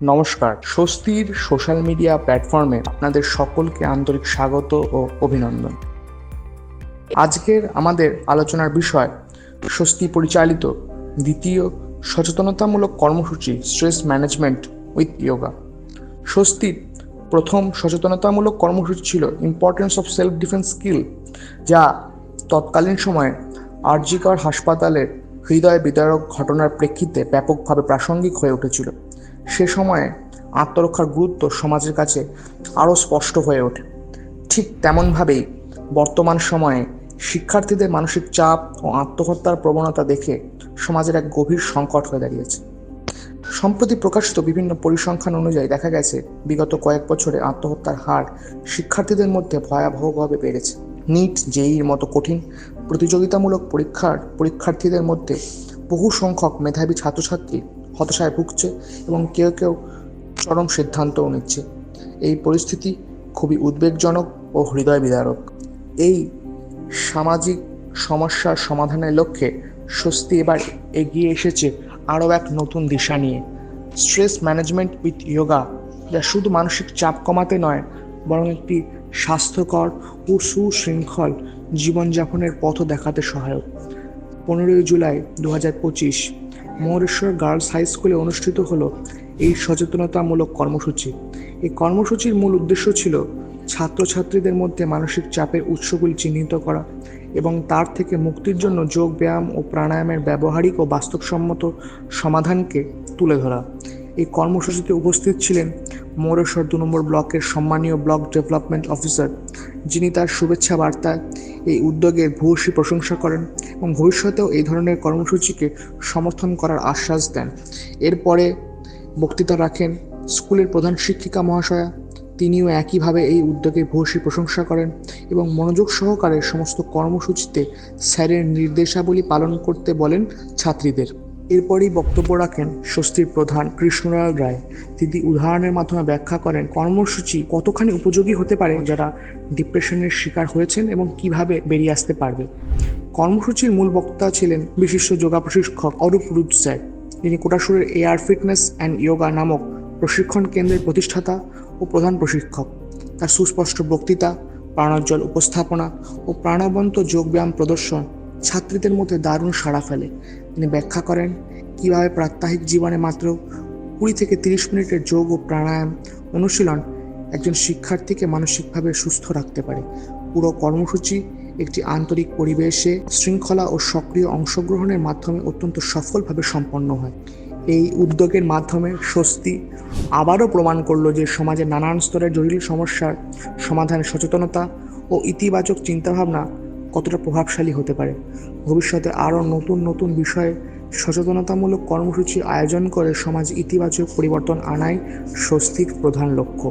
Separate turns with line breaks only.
নমস্কার, স্বস্তির social media প্ল্যাটফর্মে আপনাদের সকলকে আন্তরিক স্বাগত ও অভিনন্দন। আজকের আমাদের আলোচনার বিষয় স্বস্তি পরিচালিত দ্বিতীয় সচেতনতামূলক কর্মসূচি স্ট্রেস ম্যানেজমেন্ট উইথ ইয়োগা। স্বস্তির প্রথম সচেতনতামূলক কর্মসূচি ছিল importance of self defence skill, যা তৎকালীন সময়ে আরজি কর হাসপাতালের হৃদয় বিদারক ঘটনার প্রেক্ষিতে ব্যাপকভাবে প্রাসঙ্গিক হয়ে উঠেছিল। সে সময়ে আত্মরক্ষার গুরুত্ব সমাজের কাছে আরও স্পষ্ট হয়ে ওঠে। ঠিক তেমনভাবেই বর্তমান সময়ে শিক্ষার্থীদের মানসিক চাপ ও আত্মহত্যার প্রবণতা দেখে সমাজের এক গভীর সংকট হয়ে দাঁড়িয়েছে। সম্প্রতি প্রকাশিত বিভিন্ন পরিসংখ্যান অনুযায়ী দেখা গেছে, বিগত কয়েক বছরে আত্মহত্যার হার শিক্ষার্থীদের মধ্যে ভয়াবহভাবে বেড়েছে। নিট, জেইর মতো কঠিন প্রতিযোগিতামূলক পরীক্ষার্থীদের মধ্যে বহু সংখ্যক মেধাবী ছাত্রছাত্রী হতাশায় ভুগছে এবং কেউ কেউ চরম সিদ্ধান্তও নিচ্ছে। এই পরিস্থিতি খুবই উদ্বেগজনক ও হৃদয় বিদারক। এই সামাজিক সমস্যার সমাধানের লক্ষ্যে স্বস্তি এবার এগিয়ে এসেছে আরও এক নতুন দিশা নিয়ে, স্ট্রেস ম্যানেজমেন্ট উইথ ইয়োগা, যা শুধু মানসিক চাপ কমাতে নয়, বরং একটি স্বাস্থ্যকর ও সুশৃঙ্খল জীবনযাপনের পথ দেখাতে সহায়ক। 15 জুলাই 2025 মহরেশ্বর গার্লস হাই স্কুলে অনুষ্ঠিত হলো এই সচেতনতামূলক কর্মসূচি। এই কর্মসূচির মূল উদ্দেশ্য ছিল ছাত্রছাত্রীদের মধ্যে মানসিক চাপের উৎসগুলি চিহ্নিত করা এবং তার থেকে মুক্তির জন্য যোগ ব্যায়াম ও প্রাণায়ামের ব্যবহারিক ও বাস্তবসম্মত সমাধানকে তুলে ধরা। এই কর্মসূচিতে উপস্থিত ছিলেন মহরেশ্বর 2 নম্বর ব্লকের সম্মানীয় ব্লক ডেভেলপমেন্ট অফিসার, যিনি তার শুভেচ্ছা বার্তায় এই উদ্যোগের ভূয়সী প্রশংসা করেন এবং ভবিষ্যতেও এই ধরনের কর্মসূচিকে সমর্থন করার আশ্বাস দেন। এরপরে বক্তৃতা রাখেন স্কুলের প্রধান শিক্ষিকা মহাশয়া। তিনিও একইভাবে এই উদ্যোগের ভূয়সী প্রশংসা করেন এবং মনোযোগ সহকারে সমস্ত কর্মসূচিতে স্যারের নির্দেশাবলী পালন করতে বলেন ছাত্রীদের। এরপরই বক্তব্য রাখেন স্বস্তির প্রধান কৃষ্ণলাল রায়। তিনি উদাহরণের মাধ্যমে ব্যাখ্যা করেন কর্মসূচি কতখানি উপযোগী হতে পারে যারা ডিপ্রেশনের শিকার হয়েছেন এবং কিভাবে বেরিয়ে আসতে পারবে। কর্মসূচির মূল বক্তা ছিলেন বিশিষ্ট যোগা প্রশিক্ষক অরূপ রুদ স্যার। তিনি কোটাসুরের এআর ফিটনেস অ্যান্ড ইয়োগা নামক প্রশিক্ষণ কেন্দ্রের প্রতিষ্ঠাতা ও প্রধান প্রশিক্ষক। তার সুস্পষ্ট বক্তৃতা, প্রাণোজ্জ্বল উপস্থাপনা ও প্রাণবন্ত যোগব্যায়াম প্রদর্শন ছাত্রীদের মধ্যে দারুণ সাড়া ফেলে। তিনি ব্যাখ্যা করেন কীভাবে প্রাত্যহিক জীবনে মাত্র 20 থেকে 30 মিনিটের যোগ ও প্রাণায়াম অনুশীলন একজন শিক্ষার্থীকে মানসিকভাবে সুস্থ রাখতে পারে। পুরো কর্মসূচি একটি আন্তরিক পরিবেশে শৃঙ্খলা ও সক্রিয় অংশগ্রহণের মাধ্যমে অত্যন্ত সফলভাবে সম্পন্ন হয়। এই উদ্যোগের মাধ্যমে স্বস্তি আবারও প্রমাণ করলো যে সমাজের নানান স্তরের জটিল সমস্যার সমাধানে সচেতনতা ও ইতিবাচক চিন্তাভাবনা কতটা প্রভাবশালী হতে পারে। ভবিষ্যতে আরও নতুন নতুন বিষয়ে সচেতনতামূলক কর্মসূচি আয়োজন করে সমাজে ইতিবাচক পরিবর্তন আনাই স্বস্তির প্রধান লক্ষ্য।